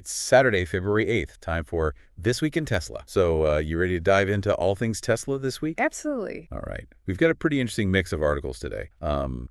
It's Saturday, February 8th, time for This Week in Tesla. So you ready to dive into all things Tesla this week? Absolutely. All right. We've got a pretty interesting mix of articles today,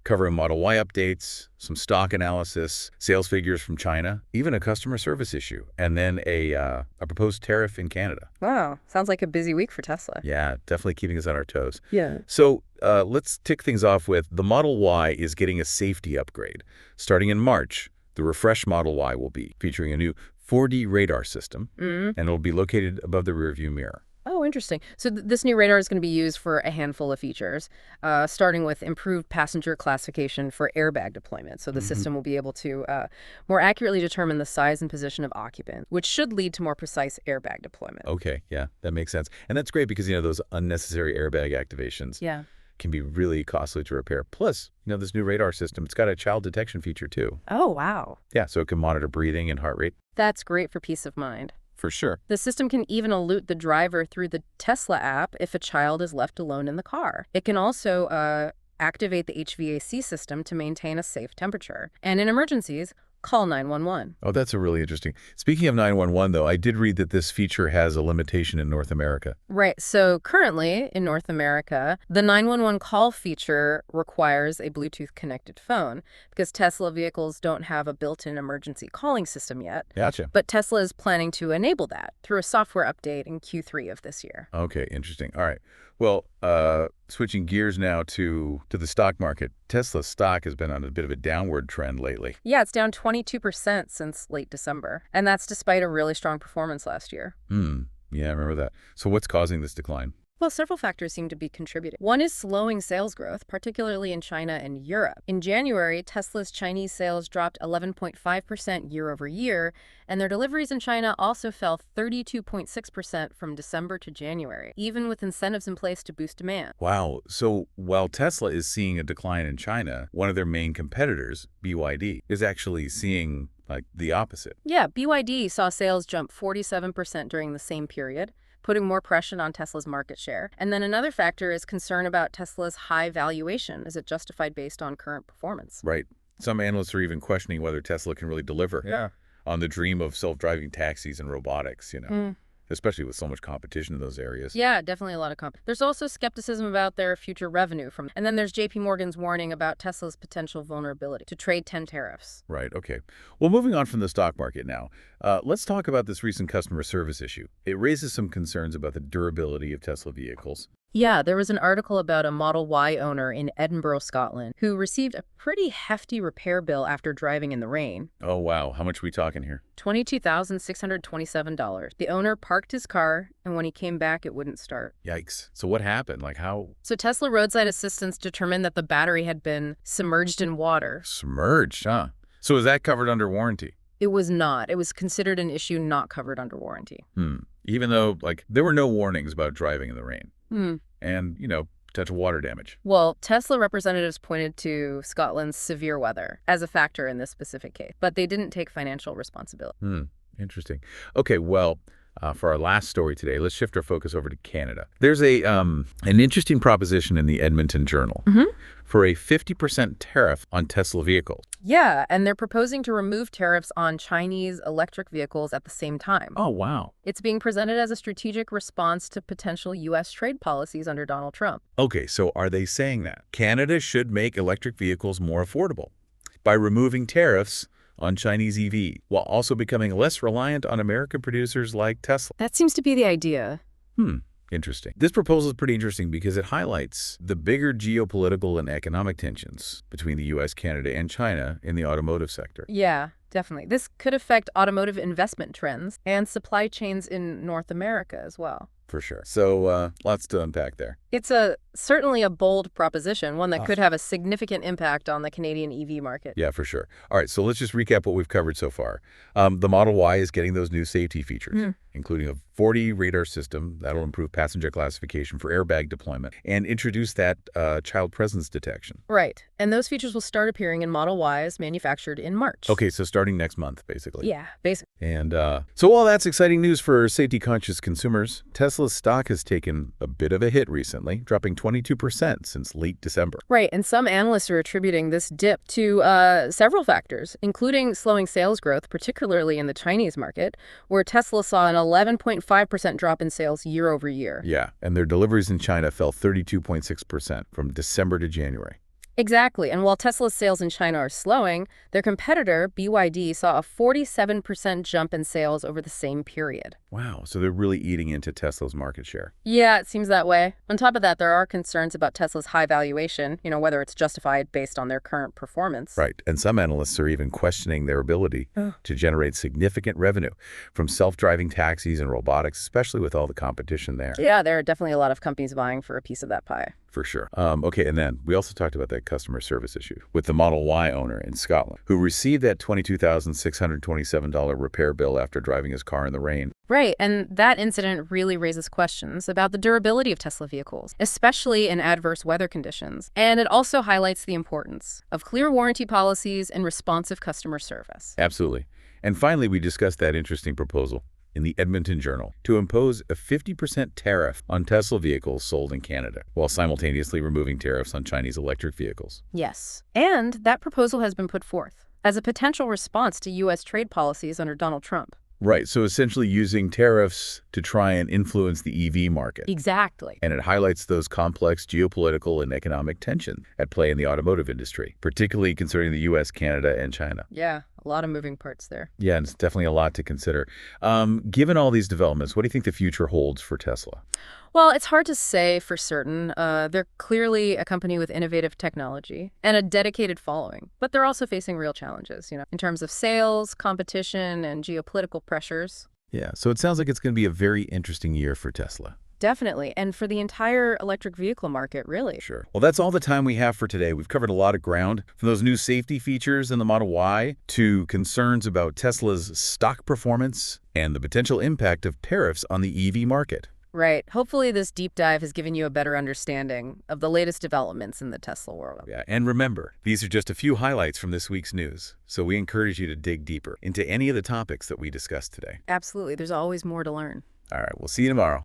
covering Model Y updates, some stock analysis, sales figures from China, even a customer service issue, and then a proposed tariff in Canada. Wow. Sounds like a busy week for Tesla. Yeah, definitely keeping us on our toes. Yeah. So let's tick things off with the Model Y is getting a safety upgrade. Starting in March, the refreshed Model Y will be featuring a new 4D radar system, and it'll be located above the rearview mirror. Oh, interesting. So this new radar is going to be used for a handful of features, starting with improved passenger classification for airbag deployment. So the system will be able to more accurately determine the size and position of occupants, which should lead to more precise airbag deployment. Okay, yeah, that makes sense. And that's great because, those unnecessary airbag activations can be really costly to repair. Plus, this new radar system, it's got a child detection feature too. Oh, wow. Yeah, so it can monitor breathing and heart rate. That's great for peace of mind. For sure. The system can even alert the driver through the Tesla app if a child is left alone in the car. It can also activate the HVAC system to maintain a safe temperature. And in emergencies, call 911. Oh, that's a really interesting. Speaking of 911, though, I did read that this feature has a limitation in North America. Right. So currently in North America, the 911 call feature requires a Bluetooth-connected phone because Tesla vehicles don't have a built-in emergency calling system yet. Gotcha. But Tesla is planning to enable that through a software update in Q3 of this year. Okay, interesting. All right. Well, switching gears now to the stock market. Tesla stock has been on a bit of a downward trend lately. Yeah, it's down 22% since late December. And that's despite a really strong performance last year. Yeah, I remember that. So what's causing this decline? Well, several factors seem to be contributing. One is slowing sales growth, particularly in China and Europe. In January, Tesla's Chinese sales dropped 11.5% year over year, and their deliveries in China also fell 32.6% from December to January, even with incentives in place to boost demand. Wow. So while Tesla is seeing a decline in China, one of their main competitors, BYD, is actually seeing the opposite. Yeah, BYD saw sales jump 47% during the same period, putting more pressure on Tesla's market share. And then another factor is concern about Tesla's high valuation. Is it justified based on current performance? Right. Some analysts are even questioning whether Tesla can really deliver on the dream of self-driving taxis and robotics, especially with so much competition in those areas. Yeah, definitely a lot of There's also skepticism about their future revenue and then there's JP Morgan's warning about Tesla's potential vulnerability to trade 10 tariffs. Right, okay. Well, moving on from the stock market now, let's talk about this recent customer service issue. It raises some concerns about the durability of Tesla vehicles. Yeah, there was an article about a Model Y owner in Edinburgh, Scotland, who received a pretty hefty repair bill after driving in the rain. Oh, wow. How much are we talking here? $22,627. The owner parked his car, and when he came back, it wouldn't start. Yikes. So what happened? How? So Tesla Roadside Assistance determined that the battery had been submerged in water. Submerged, huh? So is that covered under warranty? It was not. It was considered an issue not covered under warranty. Even though, there were no warnings about driving in the rain. And, potential water damage. Well, Tesla representatives pointed to Scotland's severe weather as a factor in this specific case, but they didn't take financial responsibility. Interesting. Okay, well, for our last story today, let's shift our focus over to Canada. There's an interesting proposition in the Edmonton Journal for a 50% tariff on Tesla vehicles. Yeah, and they're proposing to remove tariffs on Chinese electric vehicles at the same time. Oh, wow. It's being presented as a strategic response to potential U.S. trade policies under Donald Trump. Okay, so are they saying that Canada should make electric vehicles more affordable by removing tariffs on Chinese EV, while also becoming less reliant on American producers like Tesla? That seems to be the idea. Interesting. This proposal is pretty interesting because it highlights the bigger geopolitical and economic tensions between the U.S., Canada, and China in the automotive sector. Yeah, definitely. This could affect automotive investment trends and supply chains in North America as well. For sure. So lots to unpack there. It's certainly a bold proposition, one that could have a significant impact on the Canadian EV market. Yeah, for sure. All right, so let's just recap what we've covered so far. The Model Y is getting those new safety features, including a 4D radar system that'll improve passenger classification for airbag deployment and introduce that child presence detection. Right, and those features will start appearing in Model Ys manufactured in March. Okay, so starting next month, basically. Yeah, basically. And so all that's exciting news for safety-conscious consumers. Tesla's stock has taken a bit of a hit recently, dropping 20% 22% since late December. Right, and some analysts are attributing this dip to several factors, including slowing sales growth, particularly in the Chinese market, where Tesla saw an 11.5% drop in sales year over year. Yeah, and their deliveries in China fell 32.6% from December to January. Exactly, and while Tesla's sales in China are slowing, their competitor, BYD, saw a 47% jump in sales over the same period. Wow, so they're really eating into Tesla's market share. Yeah, it seems that way. On top of that, there are concerns about Tesla's high valuation, whether it's justified based on their current performance. Right, and some analysts are even questioning their ability to generate significant revenue from self-driving taxis and robotics, especially with all the competition there. Yeah, there are definitely a lot of companies vying for a piece of that pie. For sure. Okay, and then we also talked about that customer service issue with the Model Y owner in Scotland who received that $22,627 repair bill after driving his car in the rain. Right, and that incident really raises questions about the durability of Tesla vehicles, especially in adverse weather conditions. And it also highlights the importance of clear warranty policies and responsive customer service. Absolutely. And finally, we discussed that interesting proposal in the Edmonton Journal to impose a 50% tariff on Tesla vehicles sold in Canada, while simultaneously removing tariffs on Chinese electric vehicles. Yes, and that proposal has been put forth as a potential response to U.S. trade policies under Donald Trump. Right, so essentially using tariffs to try and influence the EV market. Exactly. And it highlights those complex geopolitical and economic tensions at play in the automotive industry, particularly concerning the U.S., Canada, and China. Yeah, a lot of moving parts there. Yeah, and it's definitely a lot to consider. Given all these developments, what do you think the future holds for Tesla? Well, it's hard to say for certain. They're clearly a company with innovative technology and a dedicated following, but they're also facing real challenges, in terms of sales, competition, and geopolitical pressures. Yeah, so it sounds like it's going to be a very interesting year for Tesla. Definitely, and for the entire electric vehicle market, really. Sure. Well, that's all the time we have for today. We've covered a lot of ground, from those new safety features in the Model Y to concerns about Tesla's stock performance and the potential impact of tariffs on the EV market. Right. Hopefully this deep dive has given you a better understanding of the latest developments in the Tesla world. Yeah, and remember, these are just a few highlights from this week's news, so we encourage you to dig deeper into any of the topics that we discussed today. Absolutely. There's always more to learn. All right, we'll see you tomorrow.